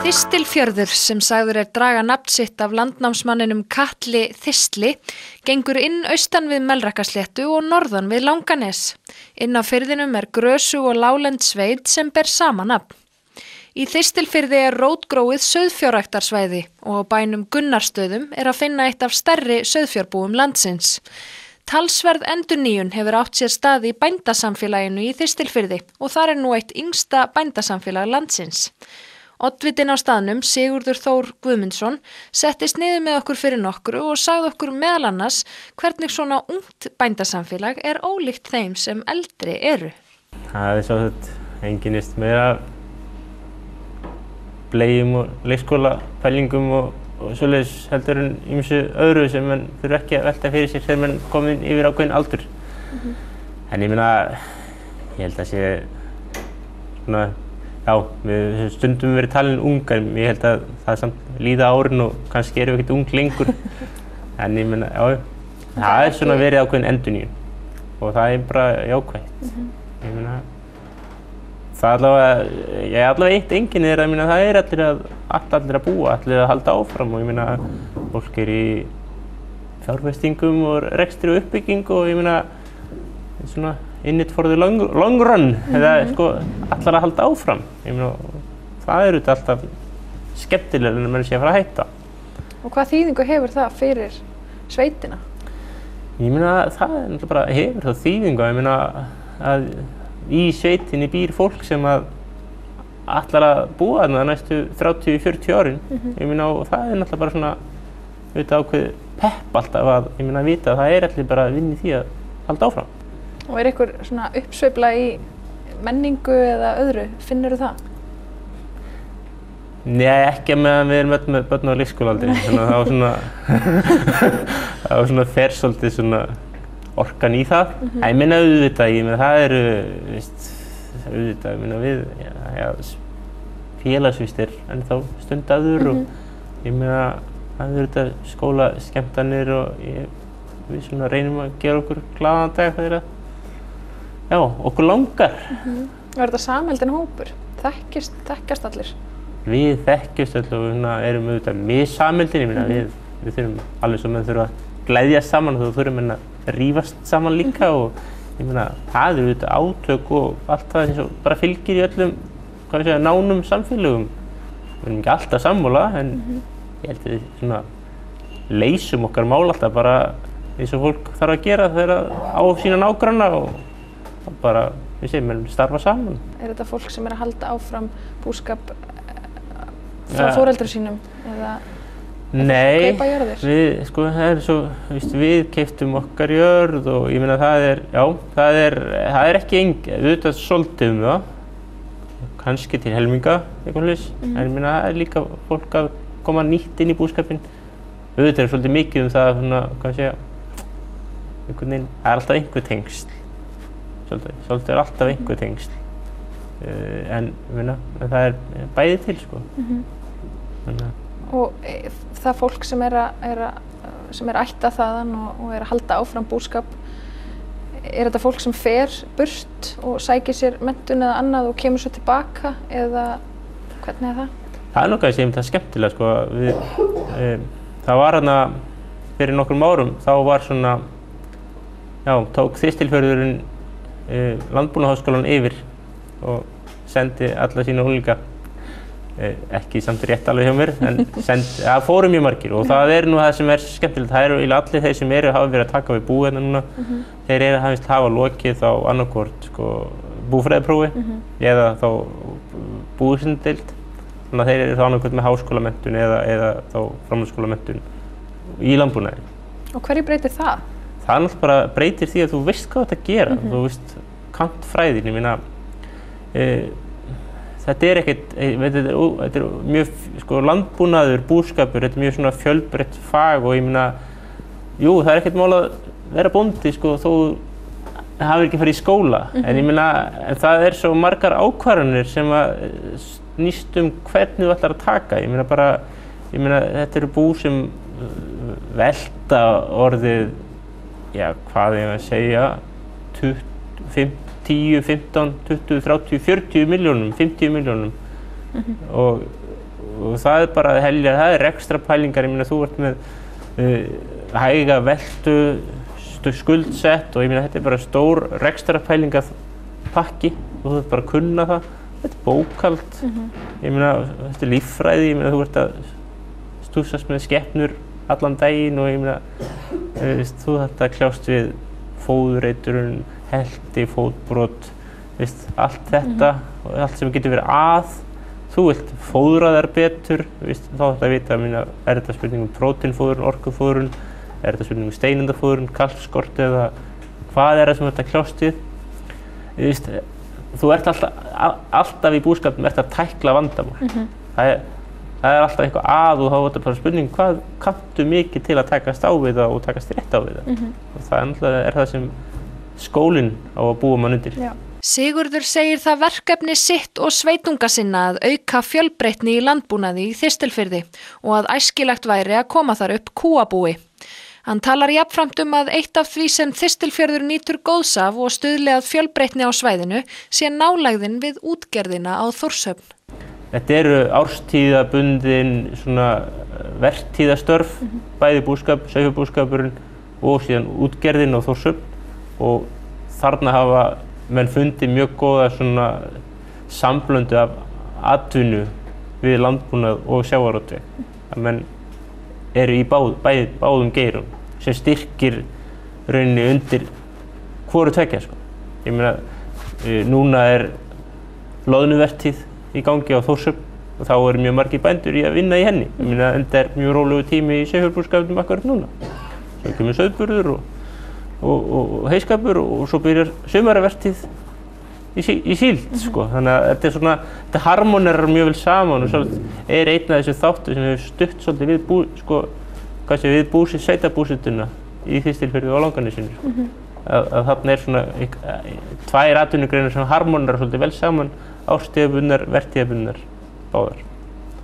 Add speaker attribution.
Speaker 1: Þistilfjörður, sem sagður draga nafn sitt af landnámsmanninum Katli Þistli, gengur inn austan við Melrakkasléttu og norðan við Langanes. Inn á firðinum grösu og láglend sveit sem ber sama nafn. Í Þistilfirði rótgróið sauðfjárræktarsvæði og á bænum Gunnarstöðum að finna eitt af stærri sauðfjárbúum landsins. Talsverð endurnýjun hefur átt sér stað í bændasamfélaginu í Þistilfirði og þar nú eitt yngsta bændasamfélag landsins. Oddvitinn á staðnum, Sigurður Þór Guðmundsson, settist niður með okkur fyrir nokkru og sagði okkur meðal annars hvernig svona ungt bændasamfélag ólíkt þeim sem eldri eru.
Speaker 2: Það svo einkennist meira bleium og leikskólapælingum og svoleiðis heldur en ýmsu öðru sem menn þurfa ekki að velta fyrir sér þegar menn komin yfir ákveðinn aldur. En ég meina, ég held að sé svona, já, við stundum verið talin ung, en ég held að það samt líða árin og kannski erum við ekkert ung lengur. En ég meina, já, það svona verið ákveðin endurnýjun og það bara jákvætt. Ég meina, það allavega eitt einkenni að ég meina, það allir að búa, allir að halda áfram og ég meina, fólk í fjárfestingum og rekstri og uppbyggingu og ég meina, svona in it for the long run, eða allar að halda áfram. Ég meina, það alltaf skemmtilega en menn sé að fara að hætta.
Speaker 1: Og hvað þýðingu hefur það fyrir sveitina?
Speaker 2: Ég meina, það náttúrulega bara hefur það þýðingu. Ég meina, að í sveitinni býr fólk sem allar að búa þarna næstu 30-40 árin. Ég meina, og það náttúrulega bara svona, ákveð pepp alltaf að, ég meina, vita að það allir bara að vinna í því að halda áfram.
Speaker 1: Og einhver svona uppsveifla í menningu eða öðru, finnurðu það?
Speaker 2: Nei, ekki meðan við erum öll með börn á leikskólaaldri. Það var svona fer svolítið svona orkan í það. Ég meina auðvitað, það auðvitað, ég meina við, félagsvist ennþá stundaður og ég meina það auðvitað skólaskemmtanir og við svona reynum að gera okkur glaðan dag þegar já, okkur langar.
Speaker 1: Var þetta samheldinn hópur? Þekkjast allir?
Speaker 2: Við þekkjast allir og við erum auðvitað missamheldin. Ég meina, við þurfum alveg svo menn þurfa að gleðjast saman og þú þurfum að rífast saman líka og ég meina, það auðvitað átök og allt það eins og bara fylgir í öllum, nánum samfélögum. Við erum ekki alltaf sammála en ég held að við svona leysum okkar mál alltaf bara eins og fólk þarf að gera þegar á sína nágranna og bara, menn starfa saman.
Speaker 1: Þetta fólk sem að halda áfram búskap frá foreldrum sínum eða kaupa jörðir? Nei, við keyptum okkar jörð og ég meina það er ekki auðvitað svolítið það, kannski til helminga eitthvað, en ég meina það líka fólk að koma nýtt inn í búskapinn. Auðvitað svolítið mikið það, hvað segja, það alltaf einhver tengsl. Svolítið alltaf einhver tengsl. En það bæði til, Og það fólk sem ættað þaðan og að halda áfram búskap, þetta fólk sem fer burt og sækir sér menntun eða annað og kemur svo tilbaka, eða hvernig það?
Speaker 2: Það nokkað sem það skemmtilega, það var fyrir nokkrum árum, þá var svona, tók Þistilfjörðurinn Landbúnaðarháskólann yfir og sendi alla sína unglinga, ekki samt rétt alveg hjá mér, en það fóru mjög margir og það nú það sem skemmtilegt, það eru allir þeir sem hafa verið að taka við búið núna, þeir hafa lokið þá annarkvort búfræðiprófi eða þá búvísindadeild, þannig að þeir þá annarkvort með háskólamenntun eða þá framhaldsskólamenntun í landbúnaði. Og hverju breytir það? Það náttúrulega bara breytir því að þú veist hvað þetta gera, þú veist kannt fræðin, ég meina þetta ekkert, þetta mjög, landbúnaður, búskapur, þetta mjög svona fjölbreytt fag og ég meina, jú, það ekkert mál að vera bóndi, þó þú hafir ekki farið í skóla, en ég meina, það svo margar ákvarðanir sem snýst hvernig þú ætlar að taka, ég meina, þetta eru bú sem velta orðið, hvað ég að segja, 10, 15, 20, 30, 40 milljónum, 50 milljónum og og það bara að helja, það rekstrapælingar, ég meina þú ert með hæga veltu, skuldsett og ég meina þetta bara stór rekstrapælingapakki og þú ert bara að kunna það, þetta bókhald, ég meina þetta líffræði, ég meina þú ert að stúsast með skepnur allan daginn og ég meina þú þarft að kljást við fóðureiturinn, helti, fótbrot, allt þetta og allt sem getur verið að. Þú vilt fóðra þær betur, þá þarft að vita er þetta spurning prótínfóðrun, orkufóðrun, er þetta spurning steinindafóðrun, kalkskort eða hvað það sem þú ert að kljást við. Þú ert alltaf í búskapnum að tækla vandamál. Það er alltaf eitthvað að og þá er þetta bara spurning hvað kanntu mikið til að takast á við það og takast rétt á við það. Og það er það sem skólinn á að búa mann undir.
Speaker 1: Sigurður segir það verkefni sitt og sveitunga sinna að auka fjölbreytni í landbúnaði í Þistilfirði og að æskilegt væri að koma þar upp kúabúi. Hann talar jafnframt að eitt af því sem Þistilfjörður nýtur góðs af og stuðli að fjölbreytni á svæðinu sé nálægðin við útgerðina á Þórshöfn.
Speaker 2: Þetta eru árstíðabundin vertíðastörf, bæði búskap, sauðfjárbúskapurinn og síðan útgerðin á Þórshöfn og þarna hafa menn fundið mjög góða samblöndu af atvinnu við landbúnað og sjávarútveg. Að menn eru í báðum geirum sem styrkir rauninni undir hvoru tveggja. Ég meina, núna er loðnuvertíð í gangi á Þórshöfn og þá eru mjög margir bændur í að vinna í henni. Ég meina, enda mjög rólegu tími í sauðfjárbúskapnum akkurat núna. Svo kemur sauðburður og heyskapur og svo byrjar sumarvertíð í síld. Þannig að þetta harmonerar mjög vel saman og svolítið er einn af þessu þáttu sem hefur stutt svolítið við sveitabúsetuna í Þistilfirði og Langanesinu. Að þarna er tvær atvinnugreinar sem harmonerar svolítið vel saman, árstíðabundnar, vertíðabundnar báðar.